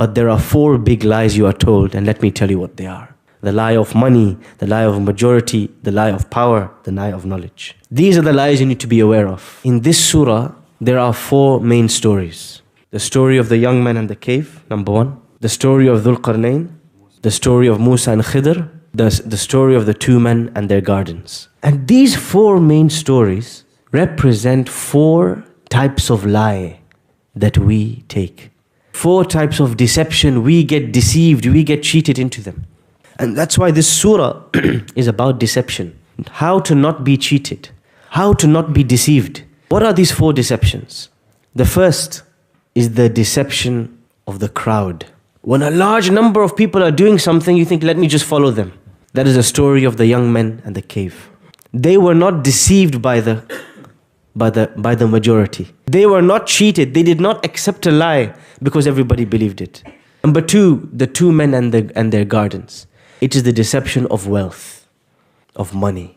But there are 4 big lies you are told, and let me tell you what they are. The lie of money, the lie of majority, the lie of power, the lie of knowledge. These are the lies you need to be aware of. In this surah, there are 4 main stories. The story of the young man and the cave, number 1. The story of Dhul Qarnayn. The story of Musa and Khidr. The story of the 2 men and their gardens. And these 4 main stories represent 4 types of lie that we take. 4 types of deception. We get deceived, we get cheated into them. And that's why this surah is about deception. How to not be cheated. How to not be deceived. What are these 4 deceptions? The first is the deception of the crowd. When a large number of people are doing something, you think, let me just follow them. That is the story of the young men and the cave. They were not deceived by the majority. They were not cheated. They did not accept a lie because everybody believed it. Number 2, the 2 men and their gardens. It is the deception of wealth, of money.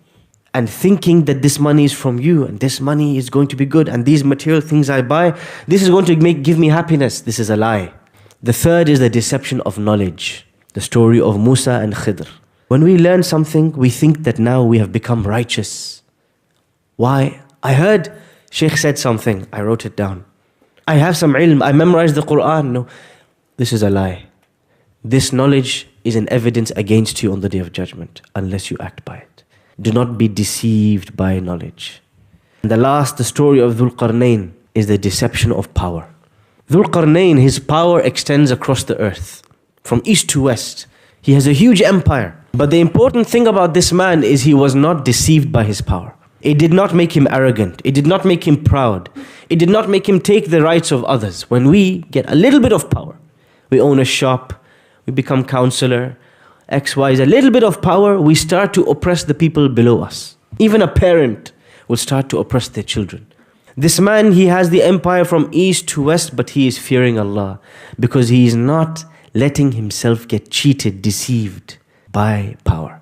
And thinking that this money is from you, and this money is going to be good, and these material things I buy, this is going to give me happiness. This is a lie. The third is the deception of knowledge. The story of Musa and Khidr. When we learn something, we think that now we have become righteous. Why? I heard Sheikh said something. I wrote it down. I have some ilm. I memorized the Qur'an. No, this is a lie. This knowledge is an evidence against you on the Day of Judgment unless you act by it. Do not be deceived by knowledge. And the story of Dhul Qarnayn is the deception of power. Dhul Qarnayn, his power extends across the earth, from east to west. He has a huge empire. But the important thing about this man is he was not deceived by his power. It did not make him arrogant. It did not make him proud. It did not make him take the rights of others. When we get a little bit of power, we own a shop, we become counselor, X, Y, Z, a little bit of power, we start to oppress the people below us. Even a parent will start to oppress their children. This man, he has the empire from east to west, but he is fearing Allah because he is not letting himself get cheated, deceived by power.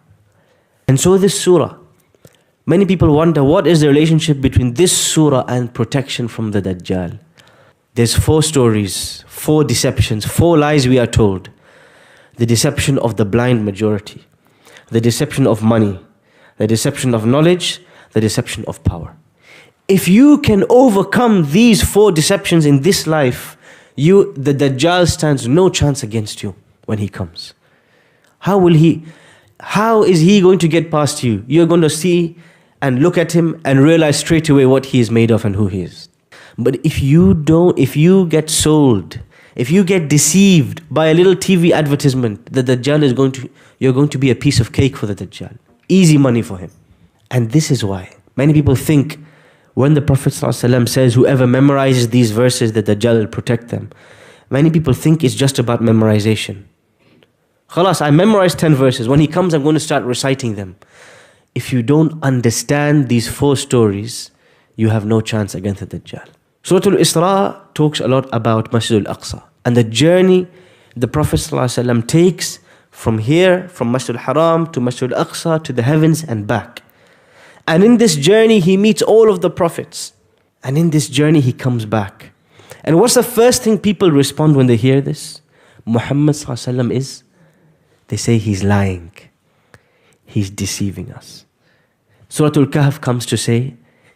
And so this surah, many people wonder what is the relationship between this surah and protection from the Dajjal. There's 4 stories, 4 deceptions, 4 lies we are told. The deception of the blind majority, the deception of money, the deception of knowledge, the deception of power. If you can overcome these 4 deceptions in this life, the Dajjal stands no chance against you when he comes. How is he going to get past you? You're going to see and look at him and realize straight away what he is made of and who he is. But if you get sold, if you get deceived by a little TV advertisement, the Dajjal you're going to be a piece of cake for the Dajjal. Easy money for him. And this is why many people think when the Prophet ﷺ says, whoever memorizes these verses, the Dajjal will protect them. Many people think it's just about memorization. Khalas, I memorized 10 verses. When he comes, I'm going to start reciting them. If you don't understand these 4 stories, you have no chance against the Dajjal. Surah Al-Isra talks a lot about Masjid Al-Aqsa and the journey the Prophet ﷺ takes from here, from Masjid Al-Haram to Masjid Al-Aqsa to the heavens and back. And in this journey, he meets all of the prophets. And in this journey, he comes back. And what's the first thing people respond when they hear this? Muhammad ﷺ is, they say he's lying. He's deceiving us. Surah Al-Kahf comes to say,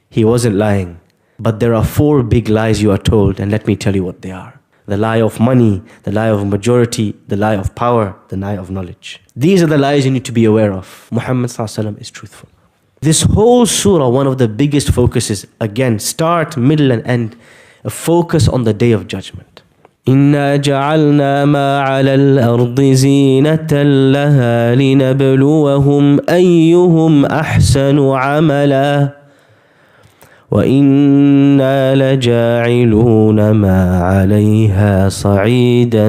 he wasn't lying. But there are 4 big lies you are told, and let me tell you what they are. The lie of money, the lie of majority, the lie of power, the lie of knowledge. These are the lies you need to be aware of. Muhammad ﷺ is truthful. This whole surah, one of the biggest focuses, again, start, middle and end, a focus on the Day of Judgment. إِنَّا جَعَلْنَا مَا عَلَى الْأَرْضِ زِينَةً لَهَا لِنَبْلُوَهُمْ أَيُّهُمْ أَحْسَنُ عَمَلًا وَإِنَّا لَجَاعِلُونَ مَا عَلَيْهَا صَعِيدًا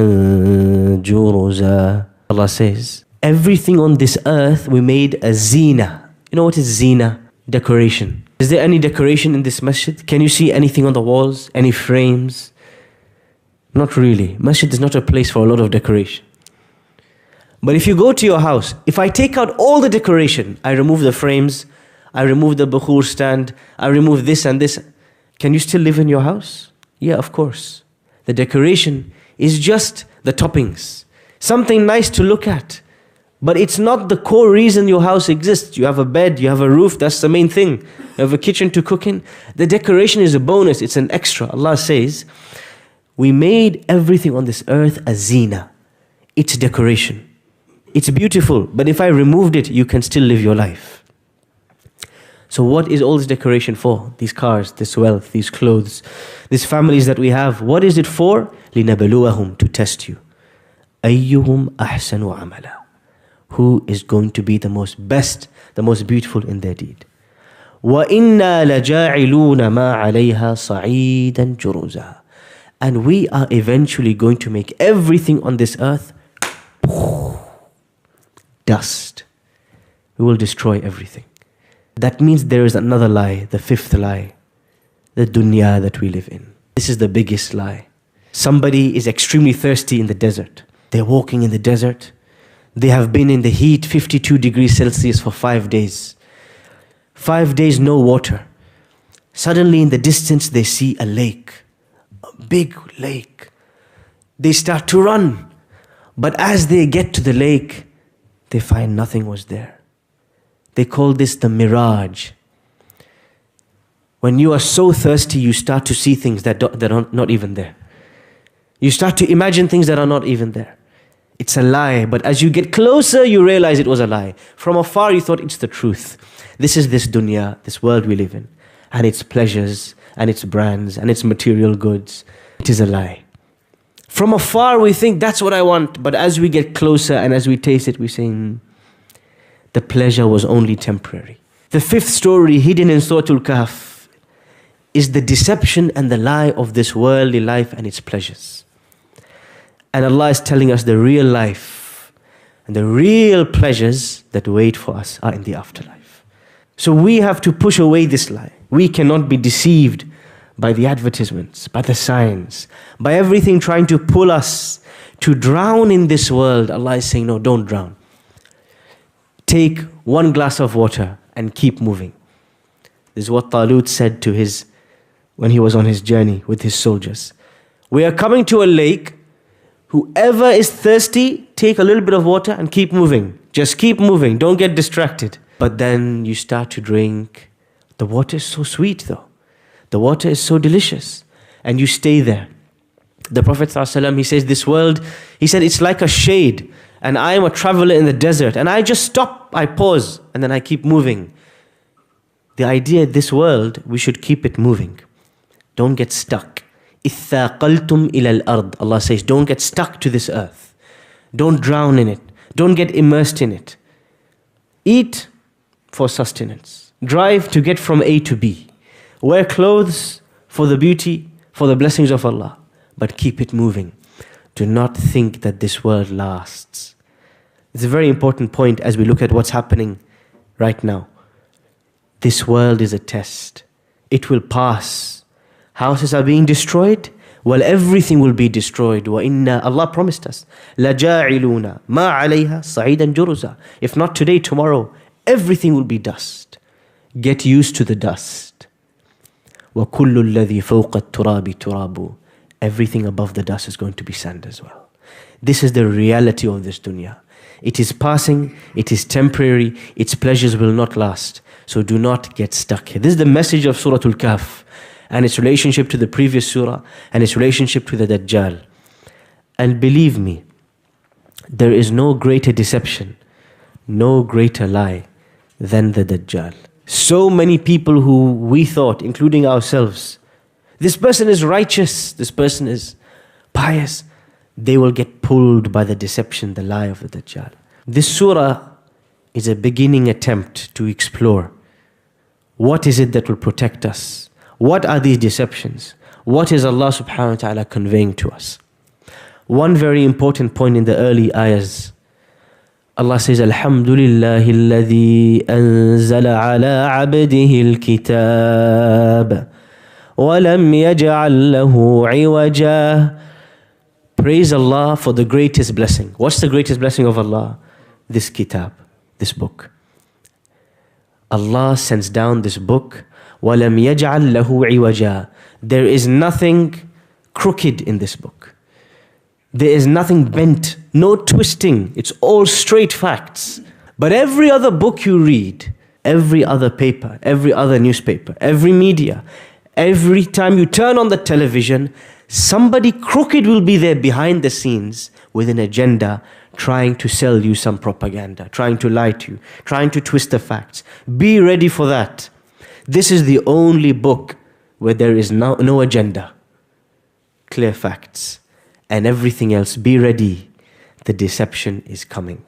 جُرُزًا. Allah says, everything on this earth we made a zina. You know what is zina? Decoration. Is there any decoration in this masjid? Can you see anything on the walls? Any frames? Not really. Masjid is not a place for a lot of decoration. But if you go to your house, if I take out all the decoration, I remove the frames, I remove the bukhur stand, I remove this and this, can you still live in your house? Yeah, of course. The decoration is just the toppings. Something nice to look at. But it's not the core reason your house exists. You have a bed, you have a roof, that's the main thing. You have a kitchen to cook in. The decoration is a bonus, it's an extra. Allah says, we made everything on this earth a zina. It's decoration. It's beautiful, but if I removed it, you can still live your life. So what is all this decoration for? These cars, this wealth, these clothes, these families that we have. What is it for? لِنَبْلُوَهُمْ, to test you. أَيُّهُمْ أَحْسَنُ عَمَلًا, who is going to be the most best, the most beautiful in their deed. وَإِنَّا لَجَاعِلُونَ مَا عَلَيْهَا صَعِيدًا جُرُزًا, and we are eventually going to make everything on this earth dust. We will destroy everything. That means there is another lie, the fifth lie, the dunya that we live in. This is the biggest lie. Somebody is extremely thirsty in the desert. They're walking in the desert. They have been in the heat, 52 degrees Celsius for 5 days. 5 days, no water. Suddenly in the distance, they see a lake, a big lake. They start to run. But as they get to the lake, they find nothing was there. They call this the mirage. When you are so thirsty, you start to see things that are not even there. You start to imagine things that are not even there. It's a lie, but as you get closer, you realize it was a lie. From afar, you thought it's the truth. This is this dunya, this world we live in, and its pleasures, and its brands, and its material goods. It is a lie. From afar, we think that's what I want, but as we get closer and as we taste it, we say, the pleasure was only temporary. The fifth story hidden in Surah Al-Kahf is the deception and the lie of this worldly life and its pleasures. And Allah is telling us the real life and the real pleasures that wait for us are in the afterlife. So we have to push away this lie. We cannot be deceived by the advertisements, by the signs, by everything trying to pull us to drown in this world. Allah is saying, no, don't drown. Take one glass of water and keep moving. This is what Talut said to when he was on his journey with his soldiers. We are coming to a lake. Whoever is thirsty, take a little bit of water and keep moving. Just keep moving. Don't get distracted. But then you start to drink. The water is so sweet though. The water is so delicious. And you stay there. The Prophet ﷺ, he says, this world, he said, it's like a shade. And I am a traveler in the desert. And I just stop, I pause, and then I keep moving. The idea of this world, we should keep it moving. Don't get stuck. إِثَّاقَلْتُمْ إِلَى الْأَرْضِ, Allah says, don't get stuck to this earth. Don't drown in it. Don't get immersed in it. Eat for sustenance. Drive to get from A to B. Wear clothes for the beauty, for the blessings of Allah. But keep it moving. Do not think that this world lasts. It's a very important point as we look at what's happening right now. This world is a test. It will pass. Houses are being destroyed. Well, everything will be destroyed. وَإِنَّا, Allah promised us, لَجَاعِلُونَ مَا عَلَيْهَا صَعِيدًا جُرُزًا. If not today, tomorrow, everything will be dust. Get used to the dust. وَكُلُّ الَّذِي فَوْقَ التُّرَابِ تُرَابُ. Everything above the dust is going to be sand as well. This is the reality of this dunya. It is passing, it is temporary, its pleasures will not last. So do not get stuck here. This is the message of Surah Al-Kahf and its relationship to the previous surah and its relationship to the Dajjal. And believe me, there is no greater deception, no greater lie than the Dajjal. So many people who we thought, including ourselves, this person is righteous, this person is pious, they will get pulled by the deception, the lie of the Dajjal. This surah is a beginning attempt to explore what is it that will protect us? What are these deceptions? What is Allah subhanahu wa ta'ala conveying to us? One very important point in the early ayahs, Allah says, Alhamdulillahi alladhi anzala ala abdihi al-kitab وَلَمْ يَجْعَلْ لَهُ عِوَجًا. Praise Allah for the greatest blessing. What's the greatest blessing of Allah? This kitab, this book. Allah sends down this book. وَلَمْ يَجْعَلْ لَهُ عِوَجًا. There is nothing crooked in this book. There is nothing bent, no twisting. It's all straight facts. But every other book you read, every other paper, every other newspaper, every media, every time you turn on the television, somebody crooked will be there behind the scenes with an agenda, trying to sell you some propaganda, trying to lie to you, trying to twist the facts. Be ready for that. This is the only book where there is no agenda. Clear facts. And everything else, be ready. The deception is coming.